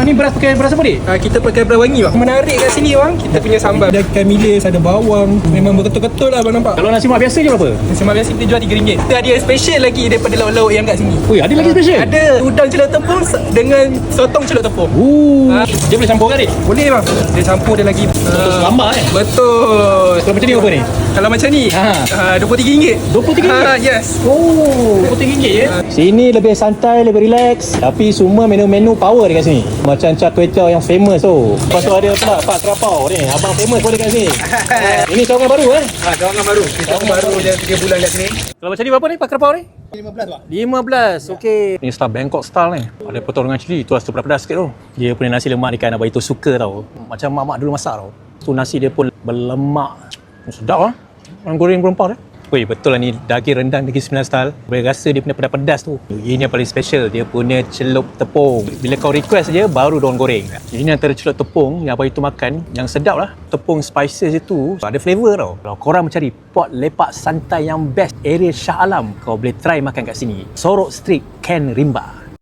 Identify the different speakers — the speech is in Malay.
Speaker 1: ni pakai beras apa dik?
Speaker 2: Kita pakai beras wangi bang. Menarik kat sini bang, kita punya sambal. Ada ikan milis, ada bawang. Memang betul-betul lah bang nampak.
Speaker 1: Kalau nasi mak biasa je berapa?
Speaker 2: Nasi mak biasa kita jual RM3. Kita ada yang special lagi daripada lauk-lauk yang kat sini.
Speaker 1: Ui, ada lagi special?
Speaker 2: Ada udang celup tepung dengan sotong celup tepung.
Speaker 1: Dia boleh campur kan dik?
Speaker 2: Boleh bang. Dia campur dia lagi.
Speaker 1: Betul selamba kan?
Speaker 2: Betul.
Speaker 1: Kalau macam ni berapa ni?
Speaker 2: Kalau macam ni RM23.
Speaker 1: RM23?
Speaker 2: Yes.
Speaker 1: Oh, RM23 je? Sini lebih santai, lebih relax. Tapi semua menu-menu power dekat sini. Macam char kway teow yang famous tu. Lepas tu ada pula Pak Kerapau ni. Abang famous pun dekat sini. Ini cawangan baru kan?
Speaker 2: Cawangan baru. Kita baru dia 3 bulan kat sini.
Speaker 1: Kalau macam ni berapa ni Pak Kerapau ni?
Speaker 2: 15 bang.
Speaker 1: 15, okey. Ni style Bangkok style ni. Ada potongan cili, tu rasa pedas sikit tu. Dia punya nasi lemak ikan abang itu suka tau. Macam mak-mak dulu masak tau. Tu nasi dia pun berlemak. Sedap lah. Orang goreng berempah dia. Weh, betul lah ni daging rendang Negeri Sembilan style. Boleh rasa dia punya pedas-pedas tu. Ini yang paling special, dia punya celup tepung. Bila kau request je, baru diorang goreng. Ini antara celup tepung yang abang itu makan, yang sedap lah. Tepung spices itu ada flavour tau. Kalau korang mencari pot lepak santai yang best area Shah Alam, kau boleh try makan kat sini. Sorok Street, Ken Rimba.